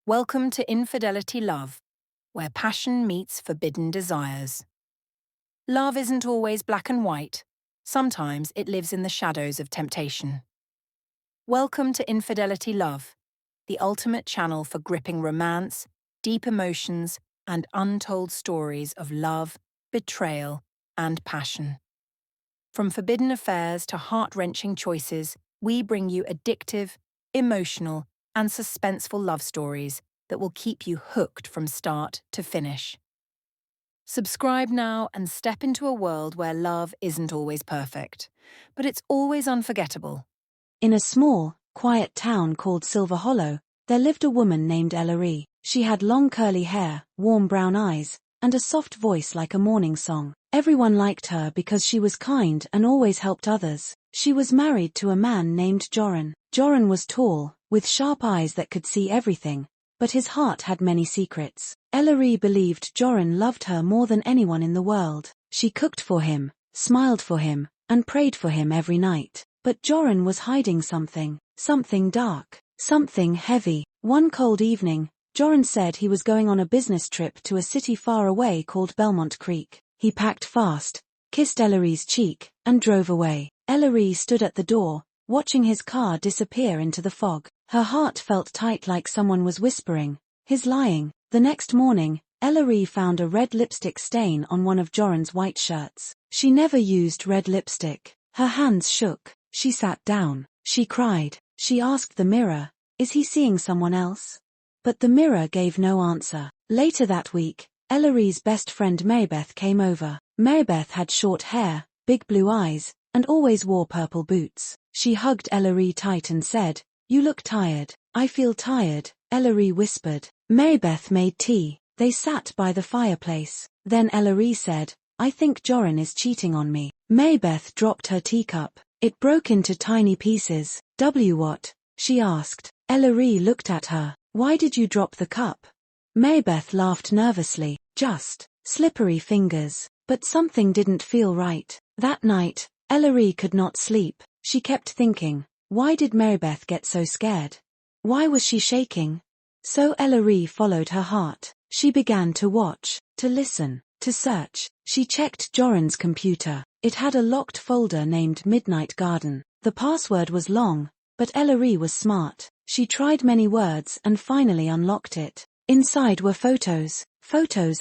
Welcome to Infidelity Love, where passion meets forbidden desires. Love isn't always black and white. Sometimes it lives in the shadows of temptation. Welcome to Infidelity Love, the ultimate channel for gripping romance, deep emotions, and untold stories of love, betrayal, and passion. From forbidden affairs to heart-wrenching choices, we bring you addictive, emotional, and suspenseful love stories that will keep you hooked from start to finish. Subscribe now and step into a world where love isn't always perfect, but it's always unforgettable. In a small, quiet town called Silver Hollow, there lived a woman named Ellaree. She had long curly hair, warm brown eyes, and a soft voice like a morning song. Everyone liked her because she was kind and always helped others. She was married to a man named Joran. Joran was tall, with sharp eyes that could see everything, but his heart had many secrets. Ellaree believed Joran loved her more than anyone in the world. She cooked for him, smiled for him, and prayed for him every night. But Joran was hiding something dark, something heavy. One cold evening, Joran said he was going on a business trip to a city far away called Belmont Creek. He packed fast, kissed Ellaree's cheek, and drove away. Ellaree stood at the door, watching his car disappear into the fog. Her heart felt tight like someone was whispering, "He's lying." The next morning, Ellaree found a red lipstick stain on one of Joran's white shirts. She never used red lipstick. Her hands shook. She sat down. She cried. She asked the mirror, "Is he seeing someone else?" But the mirror gave no answer. Later that week, Ellaree's best friend Marybeth came over. Marybeth had short hair, big blue eyes, and always wore purple boots. She hugged Ellaree tight and said, "You look tired." "I feel tired," Ellaree whispered. Marybeth made tea. They sat by the fireplace. Then Ellaree said, "I think Joran is cheating on me." Marybeth dropped her teacup. It broke into tiny pieces. What?" she asked. Ellaree looked at her. "Why did you drop the cup?" Marybeth laughed nervously. "Just slippery fingers." But something didn't feel right. That night, Ellaree could not sleep. She kept thinking, why did Marybeth get so scared? Why was she shaking? So Ellaree followed her heart. She began to watch, to listen, to search. She checked Joran's computer. It had a locked folder named Midnight Garden. The password was long, but Ellaree was smart. She tried many words and finally unlocked it. Inside were photos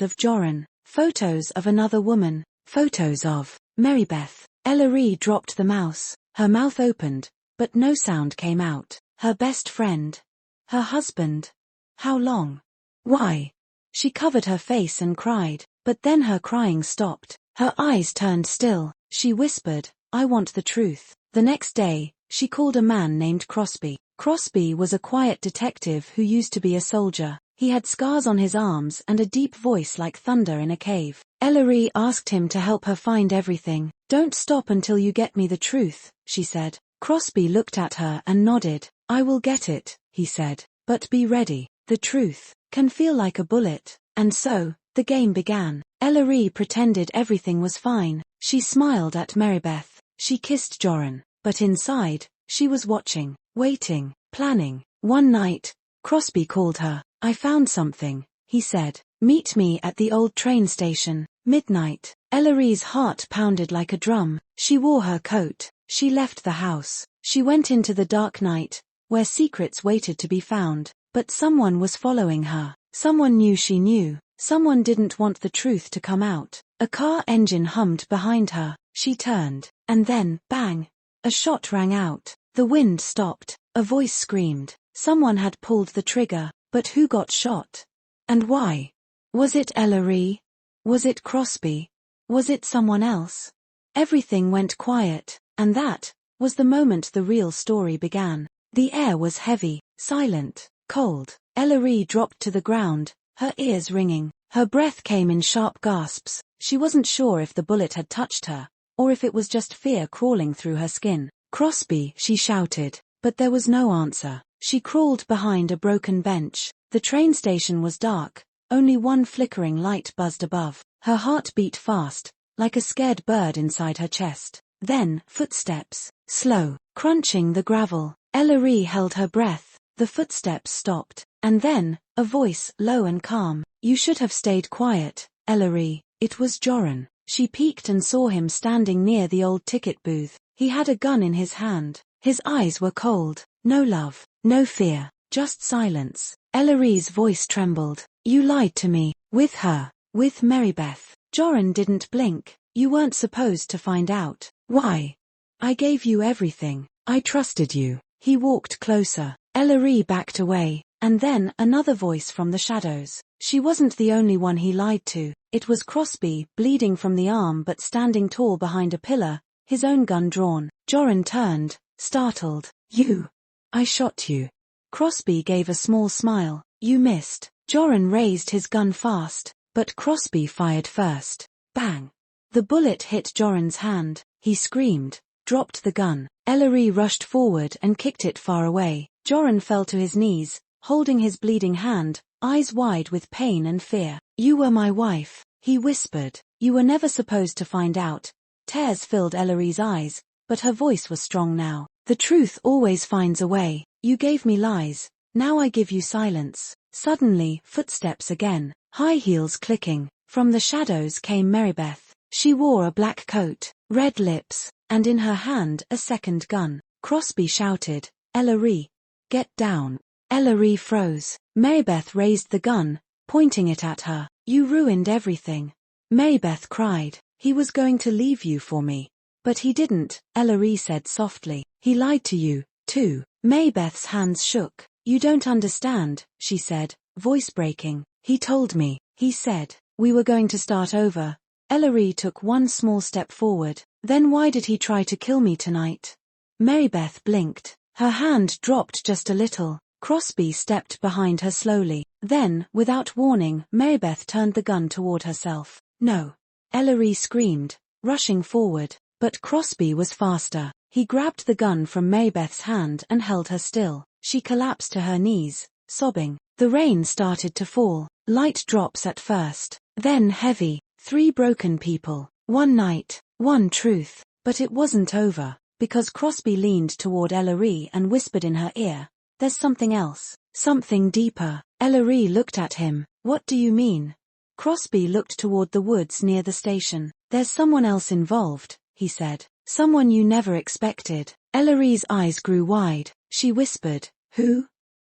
of Joran, photos of another woman, photos of Marybeth. Ellaree dropped the mouse. Her mouth opened, but no sound came out. Her best friend. Her husband. How long? Why? She covered her face and cried, but then her crying stopped. Her eyes turned still. She whispered, "I want the truth." The next day, she called a man named Crosby. Crosby was a quiet detective who used to be a soldier. He had scars on his arms and a deep voice like thunder in a cave. Ellaree asked him to help her find everything. "Don't stop until you get me the truth," she said. Crosby looked at her and nodded. "I will get it," he said. "But be ready. The truth can feel like a bullet." And so, the game began. Ellaree pretended everything was fine. She smiled at Marybeth. She kissed Joran. But inside, she was watching, waiting, planning. One night, Crosby called her. "I found something," he said. "Meet me at the old train station, midnight." Ellaree's heart pounded like a drum. She wore her coat. She left the house. She went into the dark night, where secrets waited to be found. But someone was following her. Someone knew she knew. Someone didn't want the truth to come out. A car engine hummed behind her. She turned. And then, bang! A shot rang out. The wind stopped. A voice screamed. Someone had pulled the trigger. But who got shot? And why? Was it Ellaree? Was it Crosby? Was it someone else? Everything went quiet, and that was the moment the real story began. The air was heavy, silent, cold. Ellaree dropped to the ground, her ears ringing. Her breath came in sharp gasps. She wasn't sure if the bullet had touched her, or if it was just fear crawling through her skin. "Crosby," she shouted, but there was no answer. She crawled behind a broken bench. The train station was dark, only one flickering light buzzed above. Her heart beat fast, like a scared bird inside her chest. Then, footsteps, slow, crunching the gravel. Ellaree held her breath. The footsteps stopped. And then, a voice, low and calm. "You should have stayed quiet, Ellaree." It was Joran. She peeked and saw him standing near the old ticket booth. He had a gun in his hand. His eyes were cold. No love, no fear, just silence. Ellaree's voice trembled. "You lied to me. With her. With Marybeth." Joran didn't blink. "You weren't supposed to find out." "Why? I gave you everything. I trusted you." He walked closer. Ellaree backed away. And then, another voice from the shadows. She wasn't the only one he lied to. It was Crosby, bleeding from the arm but standing tall behind a pillar, his own gun drawn. Joran turned, startled. "You. I shot you." Crosby gave a small smile. "You missed." Joran raised his gun fast, but Crosby fired first. Bang! The bullet hit Joran's hand. He screamed, dropped the gun. Ellaree rushed forward and kicked it far away. Joran fell to his knees, holding his bleeding hand, eyes wide with pain and fear. "You were my wife," he whispered. "You were never supposed to find out." Tears filled Ellaree's eyes, but her voice was strong now. "The truth always finds a way. You gave me lies. Now I give you silence." Suddenly, footsteps again, high heels clicking. From the shadows came Marybeth. She wore a black coat, red lips, and in her hand a second gun. Crosby shouted, "Ellaree, get down." Ellaree froze. Marybeth raised the gun, pointing it at her. "You ruined everything." Marybeth cried. "He was going to leave you for me." "But he didn't," Ellaree said softly. "He lied to you, too." Marybeth's hands shook. "You don't understand," she said, voice breaking. "He told me. He said we were going to start over." Ellaree took one small step forward. "Then why did he try to kill me tonight?" Marybeth blinked. Her hand dropped just a little. Crosby stepped behind her slowly. Then, without warning, Marybeth turned the gun toward herself. "No!" Ellaree screamed, rushing forward. But Crosby was faster. He grabbed the gun from Marybeth's hand and held her still. She collapsed to her knees, sobbing. The rain started to fall, light drops at first, then heavy. 3 broken people, 1 night, 1 truth. But it wasn't over, because Crosby leaned toward Ellaree and whispered in her ear, "There's something else, something deeper." Ellaree looked at him. "What do you mean?" Crosby looked toward the woods near the station. "There's someone else involved," he said. "Someone you never expected." Ellaree's eyes grew wide. She whispered, "Who?"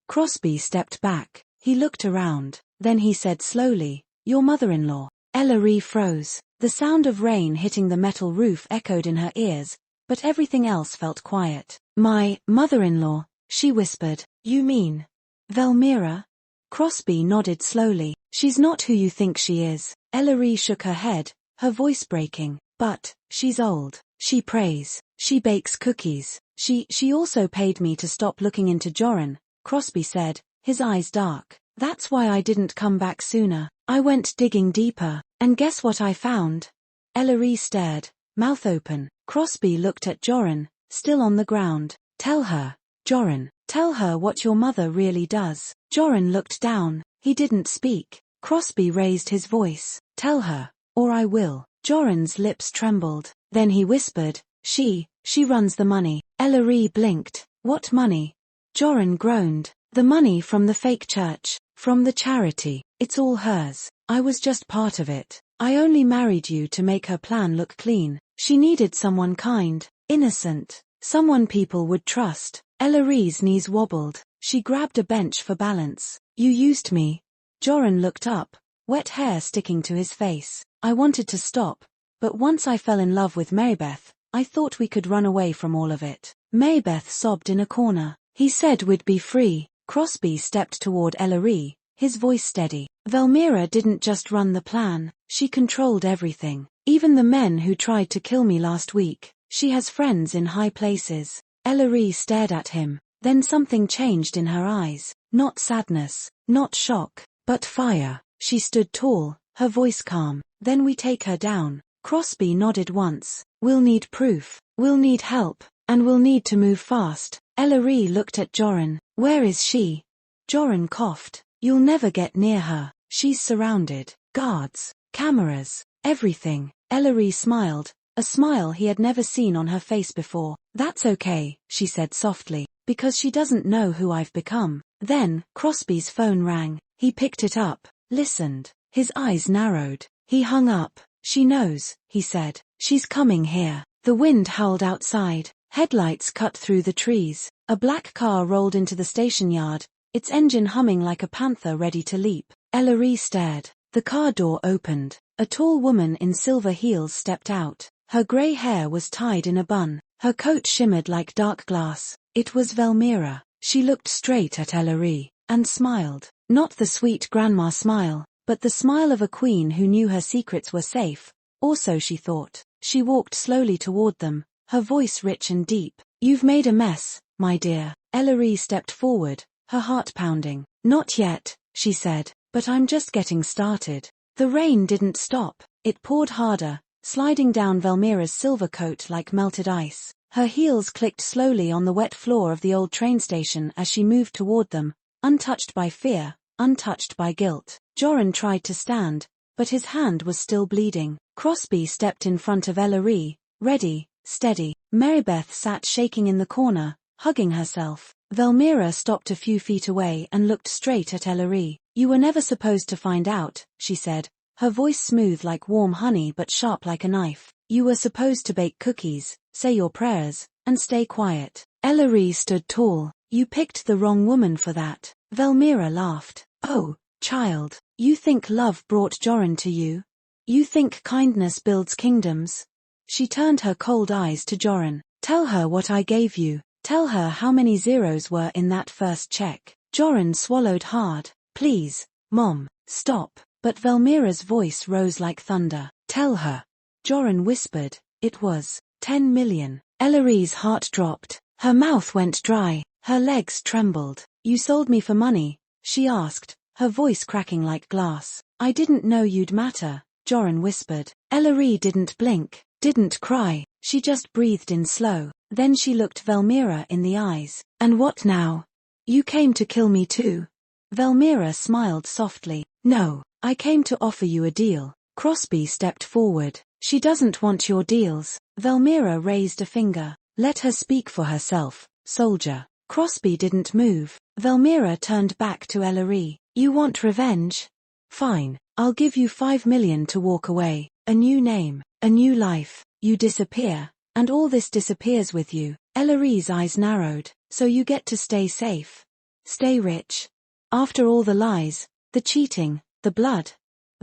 Crosby stepped back. He looked around. Then he said slowly, "Your mother-in-law." Ellaree froze. The sound of rain hitting the metal roof echoed in her ears, but everything else felt quiet. "My mother-in-law," she whispered. "You mean Velmira?" Crosby nodded slowly. "She's not who you think she is." Ellaree shook her head, her voice breaking. "But she's old. She prays. She bakes cookies. She also paid me to stop looking into Joran," Crosby said, his eyes dark. "That's why I didn't come back sooner. I went digging deeper, and guess what I found?" Ellaree stared, mouth open. Crosby looked at Joran, still on the ground. "Tell her, Joran. Tell her what your mother really does." Joran looked down. He didn't speak. Crosby raised his voice. "Tell her, or I will." Joran's lips trembled. Then he whispered, She runs the money." Ellaree blinked. "What money?" Joran groaned. "The money from the fake church, from the charity. It's all hers. I was just part of it. I only married you to make her plan look clean. She needed someone kind, innocent, someone people would trust." Ellaree's knees wobbled. She grabbed a bench for balance. "You used me." Joran looked up, wet hair sticking to his face. "I wanted to stop, but once I fell in love with Marybeth, I thought we could run away from all of it." Marybeth sobbed in a corner. "He said we'd be free." Crosby stepped toward Ellaree, his voice steady. "Velmira didn't just run the plan, she controlled everything. Even the men who tried to kill me last week. She has friends in high places." Ellaree stared at him. Then something changed in her eyes. Not sadness, not shock, but fire. She stood tall, her voice calm. "Then we take her down." Crosby nodded once. "We'll need proof. We'll need help. And we'll need to move fast." Ellaree looked at Joran. "Where is she?" Joran coughed. "You'll never get near her. She's surrounded. Guards, cameras, everything." Ellaree smiled, a smile he had never seen on her face before. "That's okay," she said softly. Because she doesn't know who I've become. Then, Crosby's phone rang. He picked it up, listened. His eyes narrowed. He hung up. She knows, he said. She's coming here. The wind howled outside. Headlights cut through the trees. A black car rolled into the station yard, its engine humming like a panther ready to leap. Ellaree stared. The car door opened. A tall woman in silver heels stepped out. Her grey hair was tied in a bun. Her coat shimmered like dark glass. It was Velmira. She looked straight at Ellaree, and smiled. Not the sweet grandma smile, but the smile of a queen who knew her secrets were safe. Also, she thought. She walked slowly toward them, her voice rich and deep. You've made a mess, my dear. Ellaree stepped forward, her heart pounding. Not yet, she said, but I'm just getting started. The rain didn't stop. It poured harder, sliding down Velmira's silver coat like melted ice. Her heels clicked slowly on the wet floor of the old train station as she moved toward them, untouched by fear, untouched by guilt. Joran tried to stand, but his hand was still bleeding. Crosby stepped in front of Ellaree, ready, steady. Marybeth sat shaking in the corner, hugging herself. Velmira stopped a few feet away and looked straight at Ellaree. You were never supposed to find out, she said, her voice smooth like warm honey but sharp like a knife. You were supposed to bake cookies, say your prayers, and stay quiet. Ellaree stood tall. You picked the wrong woman for that. Velmira laughed. Oh, child, you think love brought Joran to you? You think kindness builds kingdoms? She turned her cold eyes to Joran. Tell her what I gave you. Tell her how many zeros were in that first check. Joran swallowed hard. Please, Mom, stop. But Velmira's voice rose like thunder. Tell her. Joran whispered. It was 10 million. Ellaree's heart dropped. Her mouth went dry. Her legs trembled. You sold me for money? She asked, her voice cracking like glass. I didn't know you'd matter, Joran whispered. Ellaree didn't blink, didn't cry. She just breathed in slow. Then she looked Velmira in the eyes. And what now? You came to kill me too? Velmira smiled softly. No, I came to offer you a deal. Crosby stepped forward. She doesn't want your deals. Velmira raised a finger. Let her speak for herself, soldier. Crosby didn't move. Velmira turned back to Ellaree. You want revenge? Fine, I'll give you 5 million to walk away. A new name, a new life. You disappear, and all this disappears with you. Ellaree's eyes narrowed. So you get to stay safe. Stay rich. After all the lies, the cheating, the blood.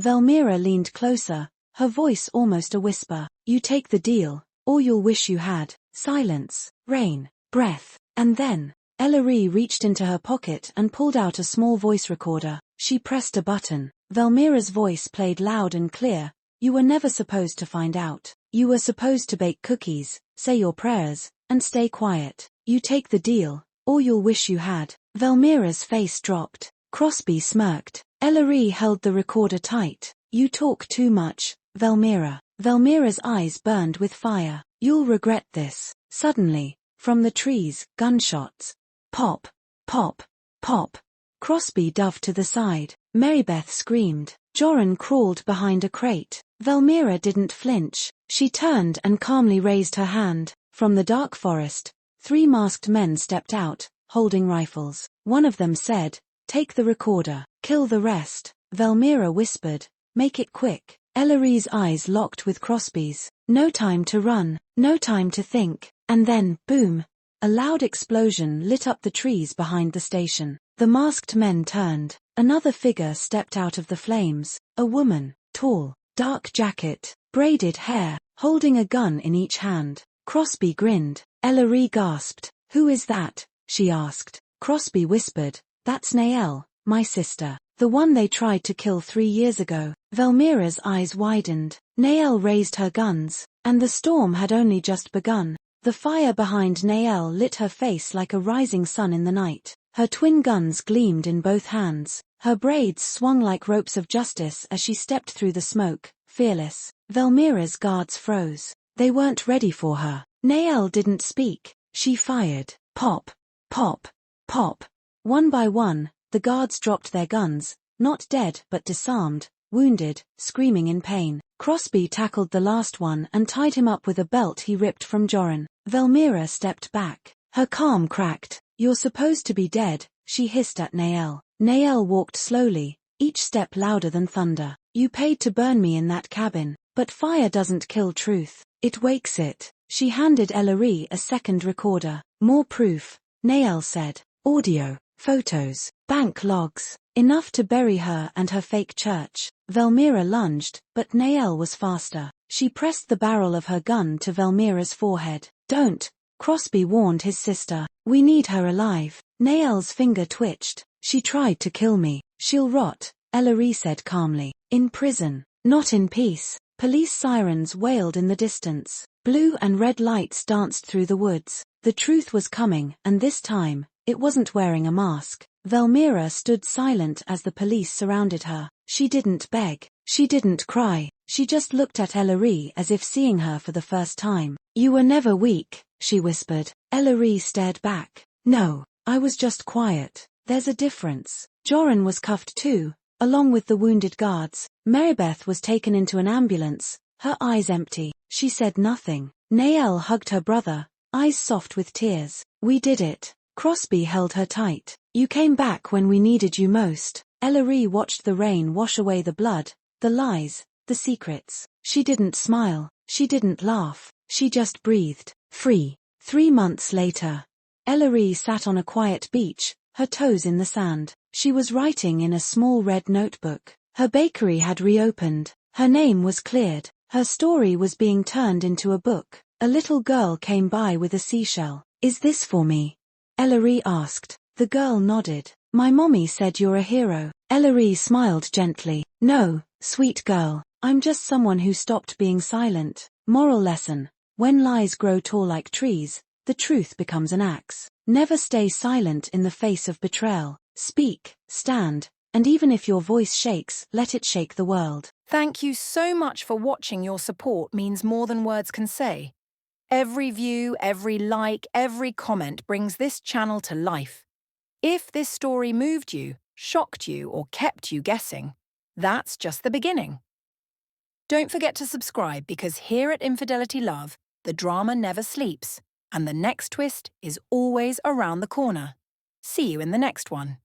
Velmira leaned closer, her voice almost a whisper. You take the deal, or you'll wish you had. Silence, rain, breath, and then, Ellaree reached into her pocket and pulled out a small voice recorder. She pressed a button. Velmira's voice played loud and clear. You were never supposed to find out. You were supposed to bake cookies, say your prayers, and stay quiet. You take the deal, or you'll wish you had. Velmira's face dropped. Crosby smirked. Ellaree held the recorder tight. You talk too much, Velmira. Velmira's eyes burned with fire. You'll regret this. Suddenly, from the trees, gunshots. Pop, pop, pop. Crosby dove to the side. Marybeth screamed. Joran crawled behind a crate. Velmira didn't flinch. She turned and calmly raised her hand. From the dark forest, 3 masked men stepped out, holding rifles. One of them said, take the recorder, kill the rest. Velmira whispered, make it quick. Ellaree's eyes locked with Crosby's. No time to run, no time to think. And then, boom! A loud explosion lit up the trees behind the station. The masked men turned. Another figure stepped out of the flames. A woman, tall, dark jacket, braided hair, holding a gun in each hand. Crosby grinned. Ellaree gasped. Who is that? She asked. Crosby whispered, that's Nael, my sister. The one they tried to kill 3 years ago. Velmira's eyes widened. Nael raised her guns, and the storm had only just begun. The fire behind Nael lit her face like a rising sun in the night. Her twin guns gleamed in both hands. Her braids swung like ropes of justice as she stepped through the smoke, fearless. Velmira's guards froze. They weren't ready for her. Nael didn't speak. She fired. Pop, pop, pop. One by one, the guards dropped their guns, not dead but disarmed, wounded, screaming in pain. Crosby tackled the last one and tied him up with a belt he ripped from Joran. Velmira stepped back. Her calm cracked. You're supposed to be dead, she hissed at Nael. Nael walked slowly, each step louder than thunder. You paid to burn me in that cabin, but fire doesn't kill truth, it wakes it. She handed Ellaree a second recorder. More proof, Nael said. Audio, photos, bank logs, enough to bury her and her fake church. Velmira lunged, but Nael was faster. She pressed the barrel of her gun to Velmira's forehead. Don't, Crosby warned his sister. We need her alive. Nael's finger twitched. She tried to kill me. She'll rot, Ellaree said calmly. In prison, not in peace. Police sirens wailed in the distance. Blue and red lights danced through the woods. The truth was coming, and this time, it wasn't wearing a mask. Velmira stood silent as the police surrounded her. She didn't beg. She didn't cry. She just looked at Ellaree as if seeing her for the first time. You were never weak, she whispered. Ellaree stared back. No, I was just quiet. There's a difference. Joran was cuffed too, along with the wounded guards. Marybeth was taken into an ambulance, her eyes empty. She said nothing. Nael hugged her brother, eyes soft with tears. We did it. Crosby held her tight. You came back when we needed you most. Ellaree watched the rain wash away the blood, the lies, the secrets. She didn't smile. She didn't laugh. She just breathed. Free. 3 months later. Ellaree sat on a quiet beach, her toes in the sand. She was writing in a small red notebook. Her bakery had reopened. Her name was cleared. Her story was being turned into a book. A little girl came by with a seashell. Is this for me? Ellaree asked. The girl nodded. My mommy said you're a hero. Ellaree smiled gently. No, sweet girl, I'm just someone who stopped being silent. Moral lesson. When lies grow tall like trees, the truth becomes an axe. Never stay silent in the face of betrayal. Speak, stand, and even if your voice shakes, let it shake the world. Thank you so much for watching. Your support means more than words can say. Every view, every like, every comment brings this channel to life. If this story moved you, shocked you, or kept you guessing, that's just the beginning. Don't forget to subscribe, because here at Infidelity Love, the drama never sleeps, and the next twist is always around the corner. See you in the next one.